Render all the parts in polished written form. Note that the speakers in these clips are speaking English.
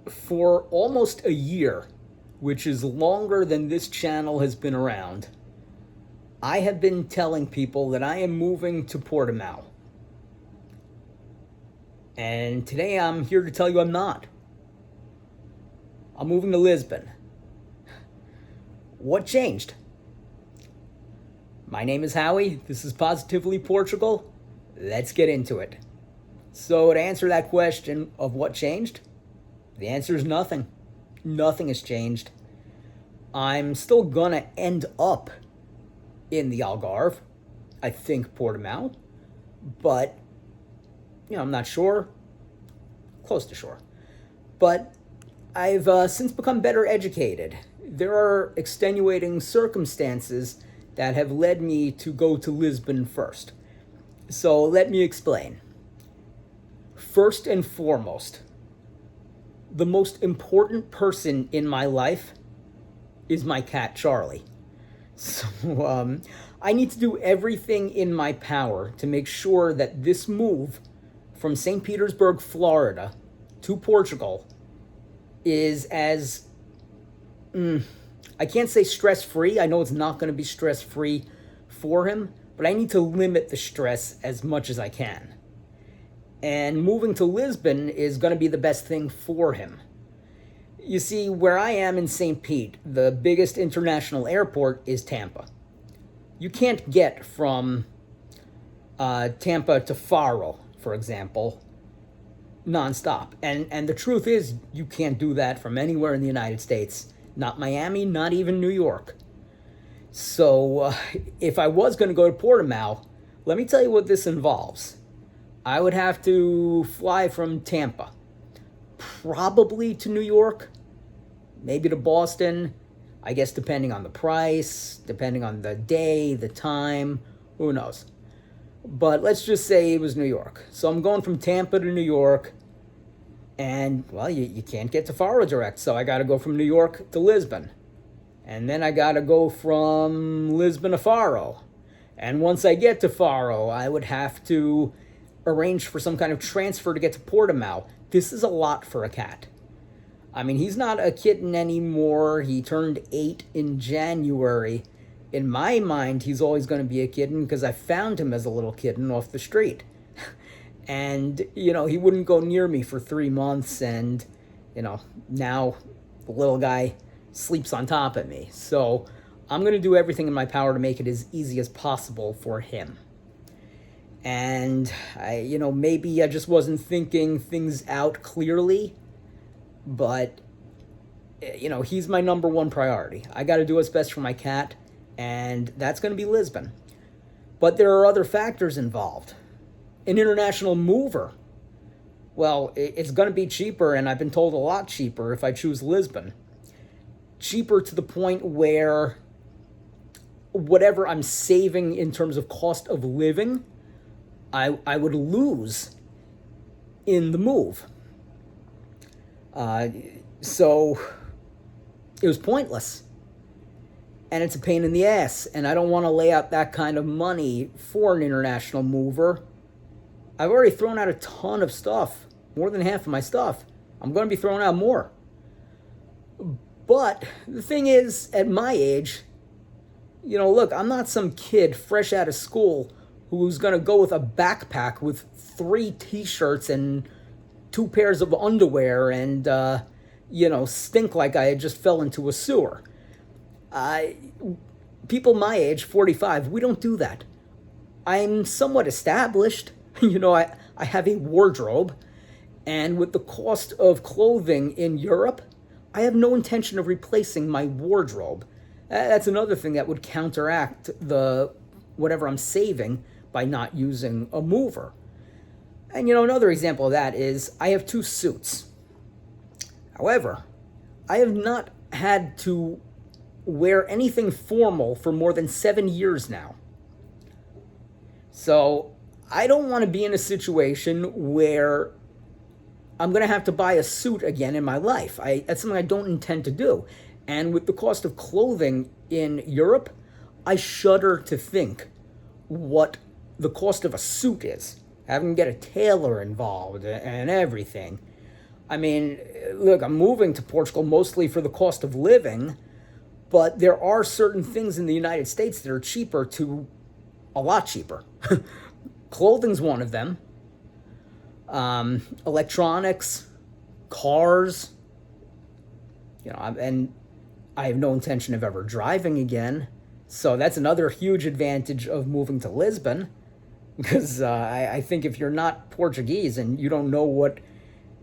For almost a year, which is longer than this channel has been around, I have been telling people that I am moving to Portimao. And today I'm here to tell you I'm not. I'm moving to Lisbon. What changed? My name is Howie. This is Positively Portugal. Let's get into it. So, to answer that question of what changed, the answer is nothing. Nothing has changed. I'm still gonna end up in the Algarve. I think Portimao. But, I'm not sure. Close to sure. But I've since become better educated. There are extenuating circumstances that have led me to go to Lisbon first. So let me explain. First and foremost, the most important person in my life is my cat, Charlie. So I need to do everything in my power to make sure that this move from St. Petersburg, Florida to Portugal is as, I can't say stress-free. I know it's not going to be stress-free for him, but I need to limit the stress as much as I can. And moving to Lisbon is going to be the best thing for him. You see, where I am in St. Pete, the biggest international airport is Tampa. You can't get from Tampa to Faro, for example, nonstop. And the truth is, you can't do that from anywhere in the United States. Not Miami, not even New York. So if I was going to go to Portimao, let me tell you what this involves. I would have to fly from Tampa, probably to New York, maybe to Boston, I guess depending on the price, depending on the day, the time, who knows. But let's just say it was New York. So I'm going from Tampa to New York, and, well, you can't get to Faro direct, so I got to go from New York to Lisbon. And then I got to go from Lisbon to Faro. And once I get to Faro, I would have to arrange for some kind of transfer to get to Portimao. This is a lot for a cat. I mean, he's not a kitten anymore. He turned 8 in January. In my mind, he's always going to be a kitten because I found him as a little kitten off the street. And, he wouldn't go near me for 3 months, and, now the little guy sleeps on top of me. So I'm going to do everything in my power to make it as easy as possible for him. And, maybe I just wasn't thinking things out clearly, but, he's my number one priority. I got to do what's best for my cat, and that's going to be Lisbon. But there are other factors involved. An international mover. Well, it's going to be cheaper, and I've been told a lot cheaper if I choose Lisbon. Cheaper to the point where whatever I'm saving in terms of cost of living, I would lose in the move. So it was pointless. And it's a pain in the ass, and I don't want to lay out that kind of money for an international mover. I've already thrown out a ton of stuff, more than half of my stuff. I'm going to be throwing out more. But the thing is, at my age, look, I'm not some kid fresh out of school who's going to go with a backpack with 3 t-shirts and 2 pairs of underwear and, stink like I had just fell into a sewer. People my age, 45, we don't do that. I'm somewhat established. I have a wardrobe, and with the cost of clothing in Europe, I have no intention of replacing my wardrobe. That's another thing that would counteract the whatever I'm saving by not using a mover. And another example of that is I have 2 suits. However, I have not had to wear anything formal for more than 7 years now. So I don't want to be in a situation where I'm going to have to buy a suit again in my life. That's something I don't intend to do. And with the cost of clothing in Europe, I shudder to think what the cost of a suit is. Having to get a tailor involved and everything. I mean, look, I'm moving to Portugal mostly for the cost of living, but there are certain things in the United States that are cheaper to a lot cheaper. Clothing's one of them. Electronics, cars, and I have no intention of ever driving again. So that's another huge advantage of moving to Lisbon, because I think if you're not Portuguese and you don't know what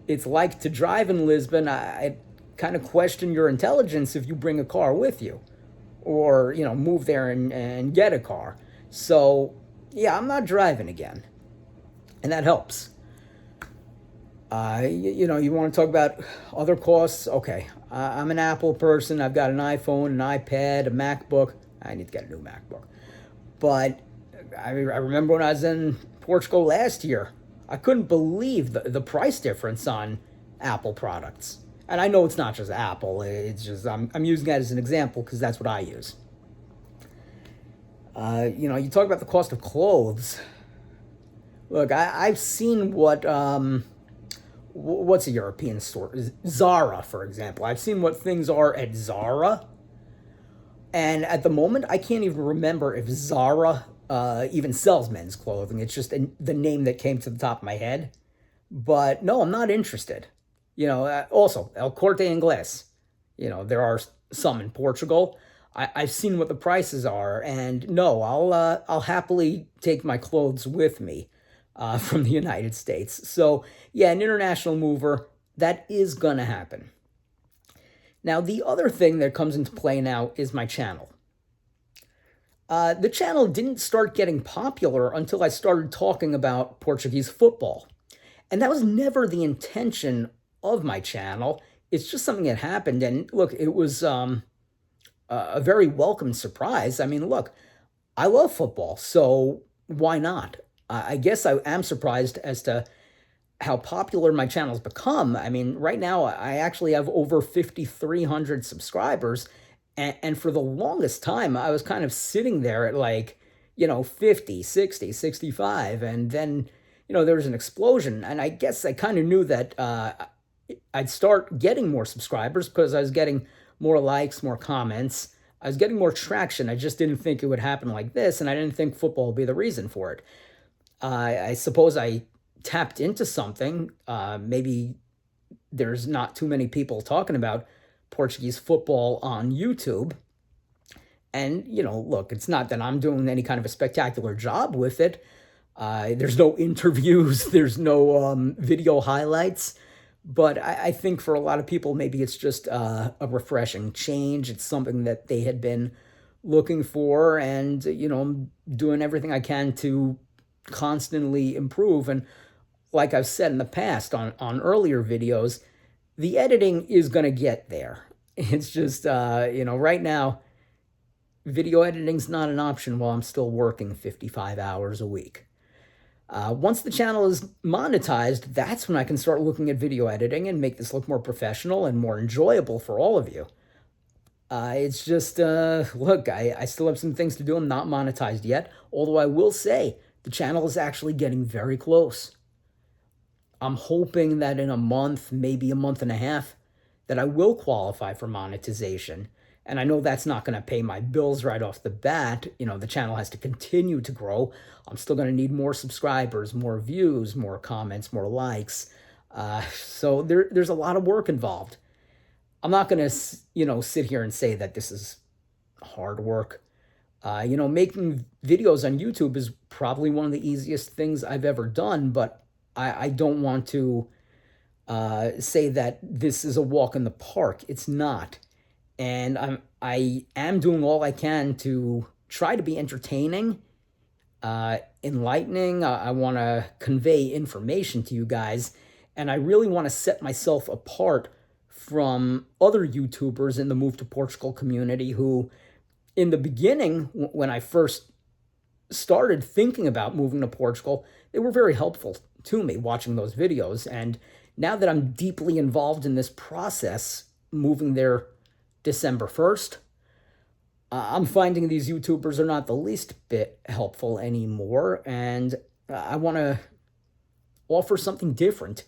it's like to drive in Lisbon, I kind of question your intelligence if you bring a car with you, or move there and get a car. So yeah, I'm not driving again, and that helps. You want to talk about other costs? Okay, I'm an Apple person. I've got an iPhone, an iPad, a MacBook. I need to get a new MacBook. But I remember when I was in Portugal last year, I couldn't believe the price difference on Apple products. And I know it's not just Apple. It's just I'm using that as an example because that's what I use. You talk about the cost of clothes. Look, I've seen what's a European store? Zara, for example. I've seen what things are at Zara. And at the moment, I can't even remember if Zara even sells men's clothing. It's just the name that came to the top of my head. But no, I'm not interested. Also, El Corte Inglés. There are some in Portugal. I've seen what the prices are. And no, I'll happily take my clothes with me. From the United States. So yeah, an international mover, that is gonna happen. Now, the other thing that comes into play now is my channel. The channel didn't start getting popular until I started talking about Portuguese football. And that was never the intention of my channel. It's just something that happened. And look, it was a very welcome surprise. I mean, look, I love football, so why not? I guess I am surprised as to how popular my channel's become. I mean, right now I actually have over 5,300 subscribers, and for the longest time I was kind of sitting there at 50, 60, 65, and then there was an explosion, and I guess I kind of knew that I'd start getting more subscribers because I was getting more likes, more comments. I was getting more traction. I just didn't think it would happen like this, and I didn't think football would be the reason for it. I suppose I tapped into something. Maybe there's not too many people talking about Portuguese football on YouTube. And, look, it's not that I'm doing any kind of a spectacular job with it. There's no interviews, there's no video highlights. But I think for a lot of people, maybe it's just a refreshing change. It's something that they had been looking for, and, I'm doing everything I can to constantly improve. And like I've said in the past on earlier videos, the editing is going to get there. It's just, right now, video editing's not an option while I'm still working 55 hours a week. Once the channel is monetized, that's when I can start looking at video editing and make this look more professional and more enjoyable for all of you. It's just, look, I still have some things to do. I'm not monetized yet, although I will say the channel is actually getting very close. I'm hoping that in a month, maybe a month and a half, that I will qualify for monetization. And I know that's not going to pay my bills right off the bat. The channel has to continue to grow. I'm still going to need more subscribers, more views, more comments, more likes. So there's a lot of work involved. I'm not going to, sit here and say that this is hard work. Making videos on YouTube is probably one of the easiest things I've ever done, but I don't want to say that this is a walk in the park. It's not. And I am doing all I can to try to be entertaining, enlightening. I want to convey information to you guys, and I really want to set myself apart from other YouTubers in the Move to Portugal community who, in the beginning, when I first started thinking about moving to Portugal, they were very helpful to me watching those videos. And now that I'm deeply involved in this process, moving there December 1st, I'm finding these YouTubers are not the least bit helpful anymore, and I want to offer something different.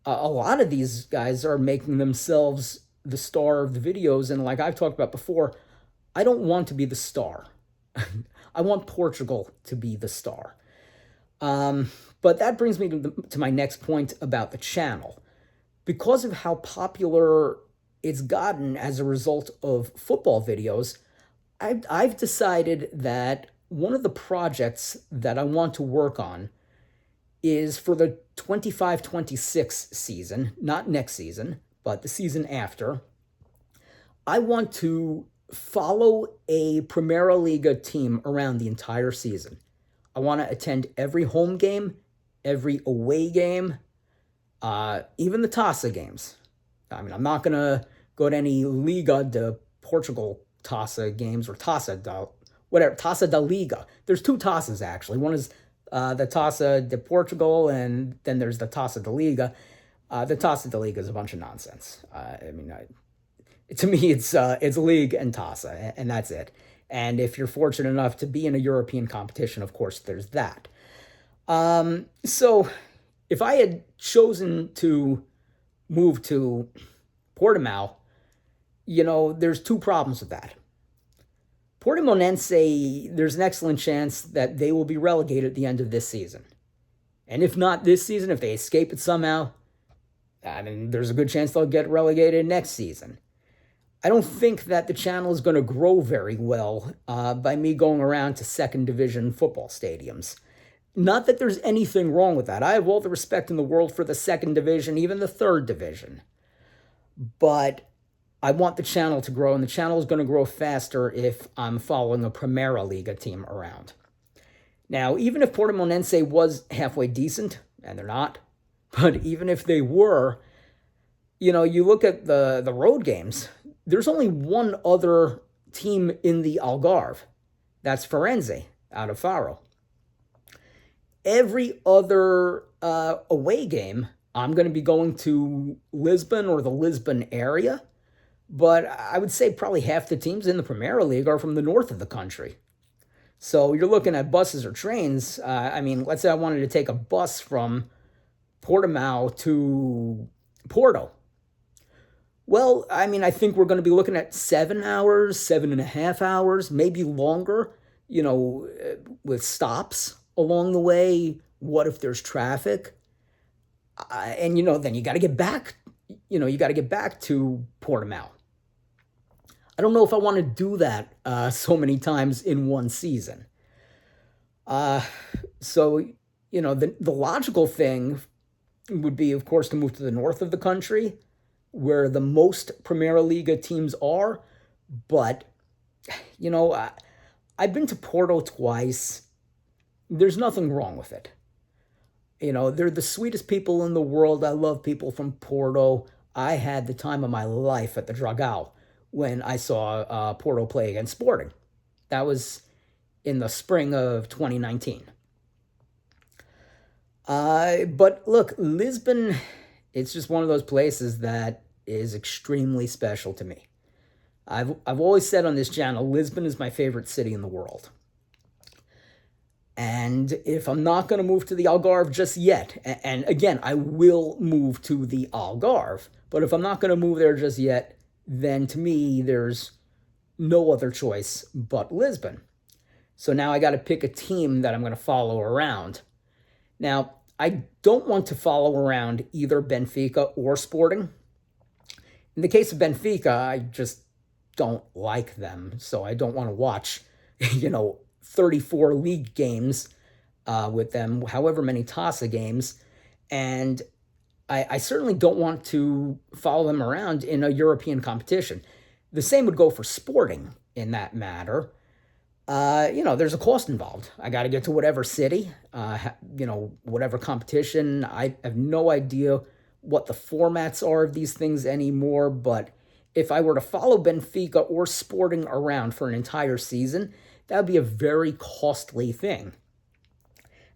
A lot of these guys are making themselves the star of the videos. And like I've talked about before, I don't want to be the star. I want Portugal to be the star. But that brings me to my next point about the channel. Because of how popular it's gotten as a result of football videos, I've decided that one of the projects that I want to work on is for the 25-26 season, not next season, but the season after. I want to follow a Primera Liga team around the entire season. I want to attend every home game, every away game, even the Taça games. I mean, I'm not going to go to any Liga de Portugal Taça games or Taça da Liga. There's two Taças, actually. One is the Taça de Portugal, and then there's the Taça da Liga. The Taça da Liga is a bunch of nonsense. To me, it's league and Taça, and that's it. And if you're fortunate enough to be in a European competition, of course, there's that. So if I had chosen to move to Portimao, there's two problems with that. Portimonense, there's an excellent chance that they will be relegated at the end of this season. And if not this season, if they escape it somehow, there's a good chance they'll get relegated next season. I don't think that the channel is going to grow very well by me going around to second division football stadiums. Not that there's anything wrong with that. I have all the respect in the world for the second division, even the third division. But I want the channel to grow, and the channel is going to grow faster if I'm following a Primera Liga team around. Now, even if Portimonense was halfway decent, and they're not, but even if they were, you look at the road games, there's only one other team in the Algarve. That's Firenze, out of Faro. Every other away game, I'm going to be going to Lisbon or the Lisbon area. But I would say probably half the teams in the Primera League are from the north of the country. So you're looking at buses or trains. Let's say I wanted to take a bus from Portimao to Porto. Well, I think we're going to be looking at 7 hours, 7.5 hours, maybe longer, with stops along the way. What if there's traffic? And then you got to get back, to Portimao. I don't know if I want to do that so many times in one season. So the logical thing would be, of course, to move to the north of the country, where the most Primera Liga teams are. But, I've been to Porto twice. There's nothing wrong with it. They're the sweetest people in the world. I love people from Porto. I had the time of my life at the Dragão when I saw Porto play against Sporting. That was in the spring of 2019. But look, Lisbon, it's just one of those places that is extremely special to me. I've always said on this channel, Lisbon is my favorite city in the world. And if I'm not going to move to the Algarve just yet, and again, I will move to the Algarve, but if I'm not going to move there just yet, then to me, there's no other choice but Lisbon. So now I got to pick a team that I'm going to follow around. Now, I don't want to follow around either Benfica or Sporting. In the case of Benfica, I just don't like them, so I don't want to watch, 34 league games with them, however many Taça games, and I certainly don't want to follow them around in a European competition. The same would go for Sporting in that matter. There's a cost involved. I got to get to whatever city, whatever competition. I have no idea what the formats are of these things anymore, but if I were to follow Benfica or Sporting around for an entire season, that would be a very costly thing.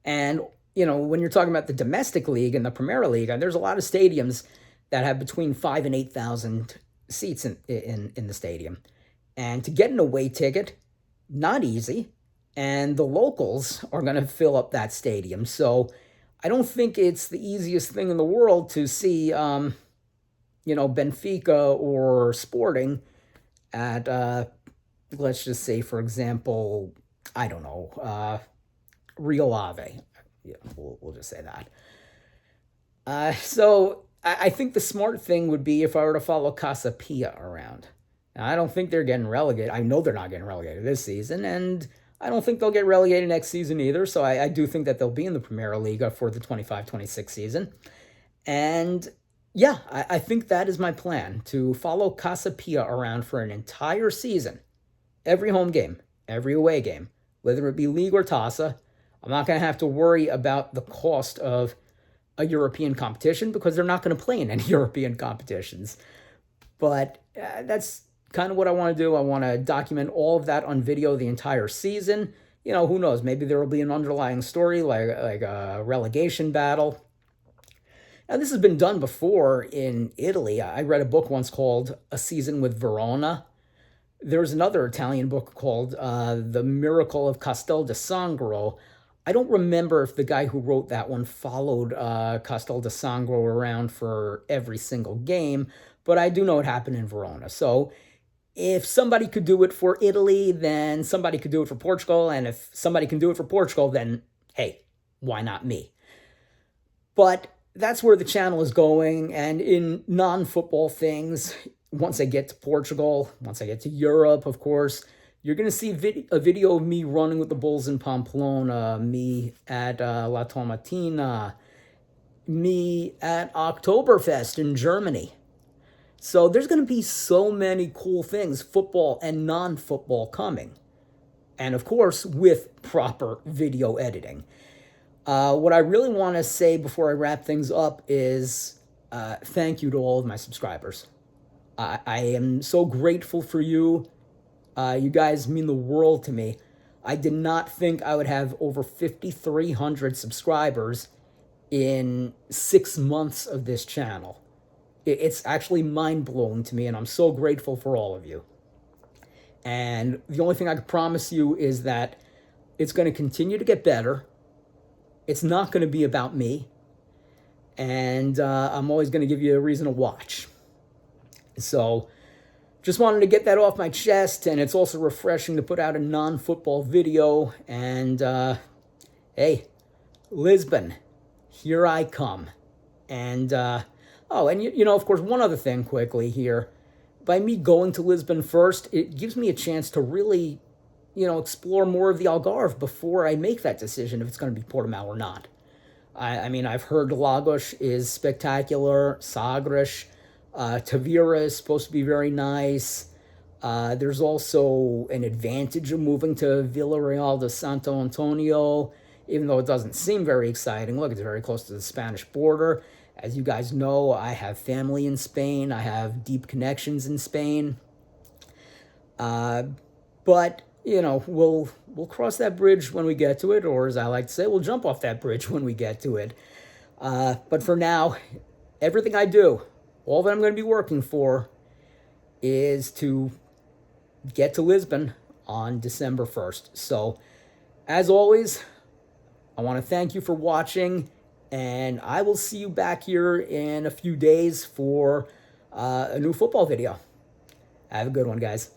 And, when you're talking about the domestic league and the Primera League, there's a lot of stadiums that have between 5,000 and 8,000 seats in the stadium. And to get an away ticket, not easy. And the locals are going to fill up that stadium. So I don't think it's the easiest thing in the world to see, Benfica or Sporting at, let's just say, for example, I don't know, Rio Ave. Yeah, we'll just say that. So I think the smart thing would be if I were to follow Casa Pia around. Now, I don't think they're getting relegated. I know they're not getting relegated this season, and I don't think they'll get relegated next season either. So I do think that they'll be in the Premier Liga for the 25-26 season. And yeah, I think that is my plan, to follow Casa Pia around for an entire season. Every home game, every away game, whether it be league or Tasa. I'm not going to have to worry about the cost of a European competition because they're not going to play in any European competitions. But that's kind of what I want to do. I want to document all of that on video the entire season. Who knows? Maybe there will be an underlying story like a relegation battle. Now, this has been done before in Italy. I read a book once called A Season with Verona. There's another Italian book called The Miracle of Castel di Sangro. I don't remember if the guy who wrote that one followed Castel di Sangro around for every single game, but I do know it happened in Verona. So if somebody could do it for Italy, then somebody could do it for Portugal. And if somebody can do it for Portugal, then hey, why not me? But that's where the channel is going. And in non-football things, once I get to Portugal, once I get to Europe, of course, you're going to see a video of me running with the Bulls in Pamplona, me at La Tomatina, me at Oktoberfest in Germany. So there's going to be so many cool things, football and non-football, coming. And of course, with proper video editing. What I really want to say before I wrap things up is thank you to all of my subscribers. I am so grateful for you. You guys mean the world to me. I did not think I would have over 5,300 subscribers in 6 months of this channel. It's actually mind-blowing to me, and I'm so grateful for all of you. And the only thing I can promise you is that it's going to continue to get better. It's not going to be about me. And I'm always going to give you a reason to watch. So just wanted to get that off my chest, and it's also refreshing to put out a non-football video. And hey, Lisbon, here I come. And of course, one other thing quickly here. By me going to Lisbon first, it gives me a chance to really, explore more of the Algarve before I make that decision if it's going to be Portimao or not. I mean, I've heard Lagos is spectacular, Sagres, Tavira is supposed to be very nice. There's also an advantage of moving to Villarreal de Santo Antonio, even though it doesn't seem very exciting. Look, it's very close to the Spanish border. As you guys know, I have family in Spain. I have deep connections in Spain. But, we'll cross that bridge when we get to it, or as I like to say, we'll jump off that bridge when we get to it. But for now, everything I do, all that I'm going to be working for is to get to Lisbon on December 1st. So, as always, I want to thank you for watching, and I will see you back here in a few days for a new football video. Have a good one, guys.